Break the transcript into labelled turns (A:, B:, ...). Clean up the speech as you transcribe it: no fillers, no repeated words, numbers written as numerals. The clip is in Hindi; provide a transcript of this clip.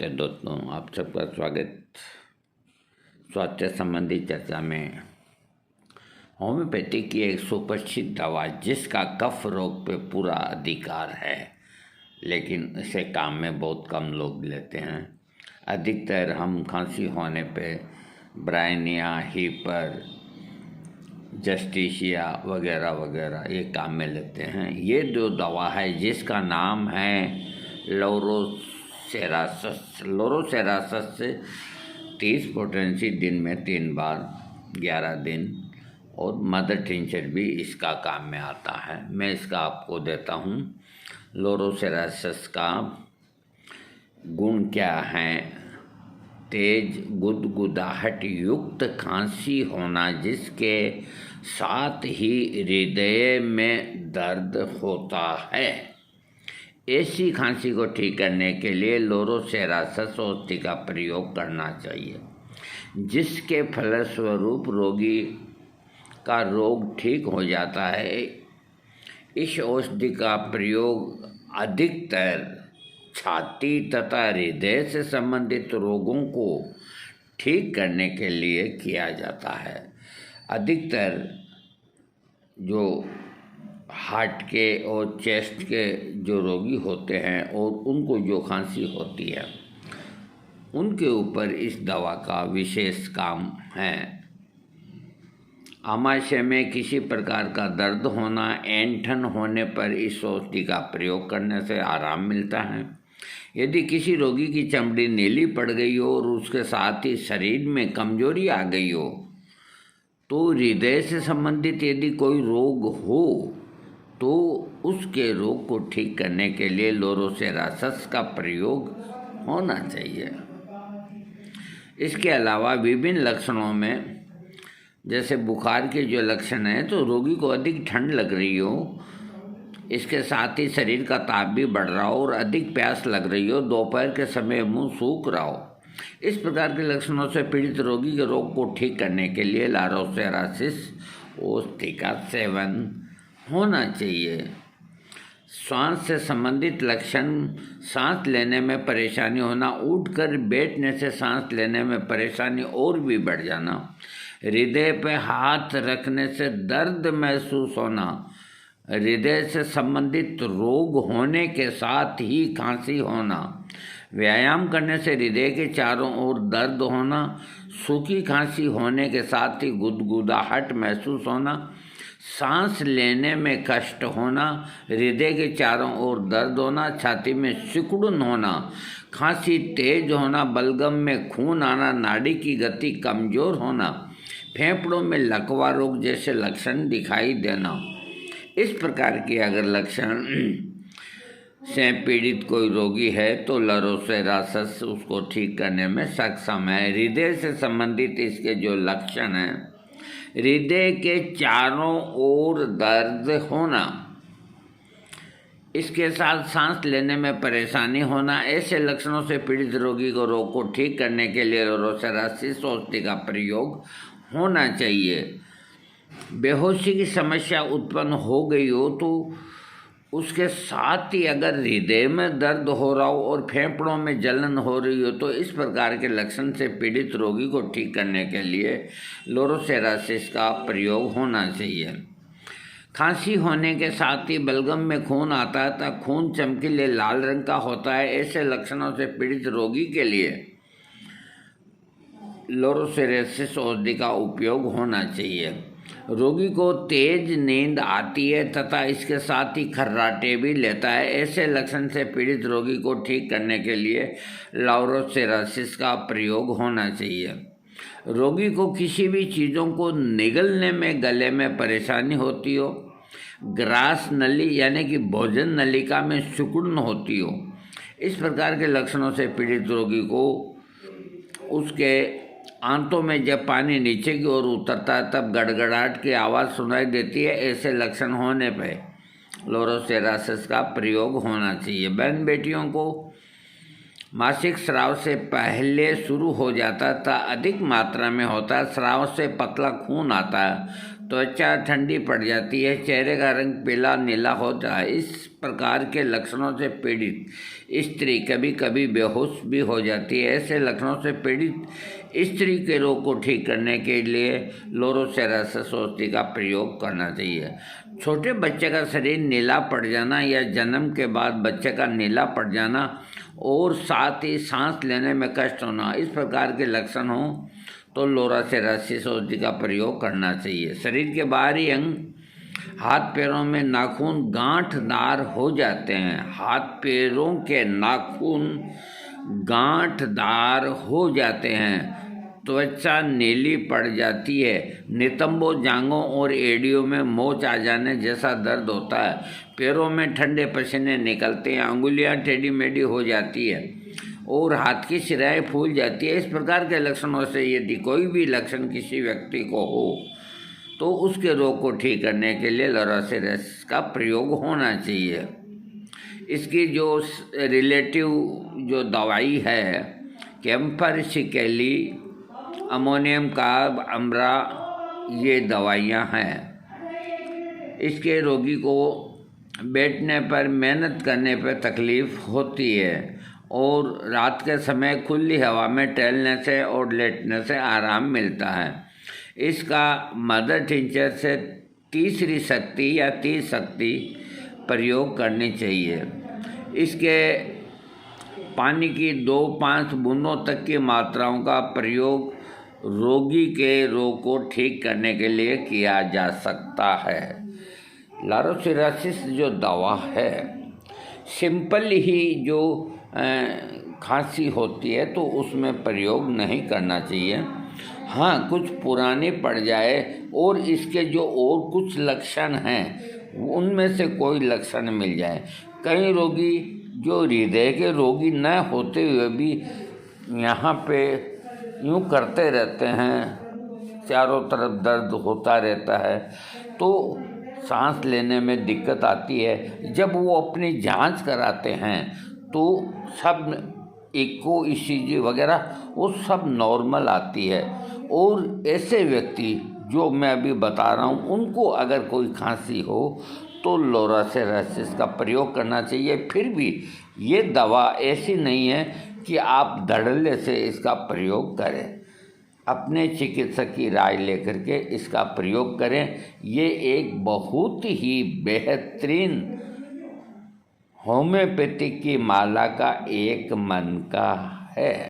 A: नमस्ते दोस्तों, आप सबका स्वागत। स्वास्थ्य संबंधी चर्चा में होम्योपैथी की एक सुप्रसिद्ध दवा जिसका कफ रोग पे पूरा अधिकार है, लेकिन इसे काम में बहुत कम लोग लेते हैं। अधिकतर हम खांसी होने पे ब्रायनिया, हीपर, जस्टिसिया वगैरह वगैरह ये काम में लेते हैं। ये जो दवा है जिसका नाम है लोरोसेरासस से 30 पोटेंसी दिन में 3 बार 11 दिन, और मदर टिंचर भी इसका काम में आता है। मैं इसका आपको देता हूँ। लोरोसेरासस का गुण क्या है? तेज गुदगुदाहट युक्त खांसी होना जिसके साथ ही हृदय में दर्द होता है। ऐसी खांसी को ठीक करने के लिए लोरोसेरासस औषधि का प्रयोग करना चाहिए, जिसके फलस्वरूप रोगी का रोग ठीक हो जाता है। इस औषधि का प्रयोग अधिकतर छाती तथा हृदय से संबंधित रोगों को ठीक करने के लिए किया जाता है। अधिकतर जो हार्ट के और चेस्ट के जो रोगी होते हैं और उनको जो खांसी होती है, उनके ऊपर इस दवा का विशेष काम है। आमाशय में किसी प्रकार का दर्द होना, ऐंठन होने पर इस औषधि का प्रयोग करने से आराम मिलता है। यदि किसी रोगी की चमड़ी नीली पड़ गई हो और उसके साथ ही शरीर में कमजोरी आ गई हो, तो हृदय से संबंधित यदि कोई रोग हो तो उसके रोग को ठीक करने के लिए लोरोसेरासस का प्रयोग होना चाहिए। इसके अलावा विभिन्न लक्षणों में, जैसे बुखार के जो लक्षण हैं, तो रोगी को अधिक ठंड लग रही हो, इसके साथ ही शरीर का ताप भी बढ़ रहा हो और अधिक प्यास लग रही हो, दोपहर के समय मुंह सूख रहा हो, इस प्रकार के लक्षणों से पीड़ित रोगी के रोग को ठीक करने के लिए लोरोसेरासस औषधि का सेवन होना चाहिए। श्वास से संबंधित लक्षण: सांस लेने में परेशानी होना, उठकर बैठने से सांस लेने में परेशानी और भी बढ़ जाना, हृदय पर हाथ रखने से दर्द महसूस होना, हृदय से संबंधित रोग होने के साथ ही खांसी होना, व्यायाम करने से हृदय के चारों ओर दर्द होना, सूखी खांसी होने के साथ ही गुदगुदाहट महसूस होना, सांस लेने में कष्ट होना, हृदय के चारों ओर दर्द होना, छाती में सिकुड़न होना, खांसी तेज होना, बलगम में खून आना, नाड़ी की गति कमजोर होना, फेफड़ों में लकवा रोग जैसे लक्षण दिखाई देना, इस प्रकार के अगर लक्षण से पीड़ित कोई रोगी है तो लोरोसेरासस उसको ठीक करने में सक्षम है। हृदय से संबंधित इसके जो लक्षण हैं: हृदय के चारों ओर दर्द होना, इसके साथ सांस लेने में परेशानी होना, ऐसे लक्षणों से पीड़ित रोगी को रोग को ठीक करने के लिए लोरोसेरासस औषधि का प्रयोग होना चाहिए। बेहोशी की समस्या उत्पन्न हो गई हो तो उसके साथ ही अगर हृदय में दर्द हो रहा हो और फेफड़ों में जलन हो रही हो, तो इस प्रकार के लक्षण से पीड़ित रोगी को ठीक करने के लिए लोरोसेरासस का प्रयोग होना चाहिए। खांसी होने के साथ ही बलगम में खून आता है तथा खून चमकीले लाल रंग का होता है, ऐसे लक्षणों से पीड़ित रोगी के लिए लोरोसेरासस औषधि का उपयोग होना चाहिए। रोगी को तेज नींद आती है तथा इसके साथ ही खर्राटे भी लेता है, ऐसे लक्षण से पीड़ित रोगी को ठीक करने के लिए लोरोसेरासस का प्रयोग होना चाहिए। रोगी को किसी भी चीज़ों को निगलने में गले में परेशानी होती हो, ग्रास नली यानी कि भोजन नलिका में सिकुड़न होती हो, इस प्रकार के लक्षणों से पीड़ित रोगी को उसके आंतों में जब पानी नीचे की ओर उतरता है तब गड़गड़ाहट की आवाज़ सुनाई देती है, ऐसे लक्षण होने पर लोरोसेरासस का प्रयोग होना चाहिए। बहन बेटियों को मासिक स्राव से पहले शुरू हो जाता था, अधिक मात्रा में होता है, स्राव से पतला खून आता है, त्वचा ठंडी पड़ जाती है, चेहरे का रंग पीला नीला होता है, इस प्रकार के लक्षणों से पीड़ित स्त्री कभी कभी बेहोश भी हो जाती है। ऐसे लक्षणों से पीड़ित स्त्री के रोग को ठीक करने के लिए लोरोसेरासिस औषधि का प्रयोग करना चाहिए। छोटे बच्चे का शरीर नीला पड़ जाना या जन्म के बाद बच्चे का नीला पड़ जाना और साथ ही सांस लेने में कष्ट होना, इस प्रकार के लक्षण हों तो लोरोसेरासिस औषधि का प्रयोग करना चाहिए। शरीर के बाहरी अंग हाथ पैरों में नाखून गांठदार हो जाते हैं। हाथ पैरों के नाखून गांठदार हो जाते हैं। त्वचा नीली पड़ जाती है। नितंबों, जांघों और एड़ियों में मोच आ जाने जैसा दर्द होता है। पैरों में ठंडे पसीने निकलते हैं। अंगुलियां टेढ़ी मेढ़ी हो जाती है और हाथ की सिराएं फूल जाती है। इस प्रकार के लक्षणों से यदि कोई भी लक्षण किसी व्यक्ति को हो तो उसके रोग को ठीक करने के लिए लोरोसेरासिस का प्रयोग होना चाहिए। इसकी जो रिलेटिव जो दवाई है कैम्फर, शिकेली, अमोनियम कार्ब, अमरा, ये दवाइयाँ हैं। इसके रोगी को बैठने पर, मेहनत करने पर तकलीफ़ होती है और रात के समय खुली हवा में टहलने से और लेटने से आराम मिलता है। इसका मदर टिंचर से तीसरी शक्ति या 30 शक्ति प्रयोग करनी चाहिए। इसके पानी की 2-5 बूंदों तक की मात्राओं का प्रयोग रोगी के रोग को ठीक करने के लिए किया जा सकता है। लोरोसेरासिस जो दवा है, सिंपल ही जो खांसी होती है तो उसमें प्रयोग नहीं करना चाहिए। हाँ, कुछ पुरानी पड़ जाए और इसके जो और कुछ लक्षण हैं उनमें से कोई लक्षण मिल जाए। कई रोगी जो हृदय के रोगी न होते हुए भी यहाँ पे यूँ करते रहते हैं, चारों तरफ दर्द होता रहता है, तो सांस लेने में दिक्कत आती है। जब वो अपनी जांच कराते हैं तो सब इको, ईसीजी वगैरह वो सब नॉर्मल आती है। और ऐसे व्यक्ति जो मैं अभी बता रहा हूँ उनको अगर कोई खांसी हो तो लोरोसेरासिस का प्रयोग करना चाहिए। फिर भी ये दवा ऐसी नहीं है कि आप धड़ल्ले से इसका प्रयोग करें। अपने चिकित्सक की राय लेकर के इसका प्रयोग करें। ये एक बहुत ही बेहतरीन होम्योपैथिक की माला का एक मन का है।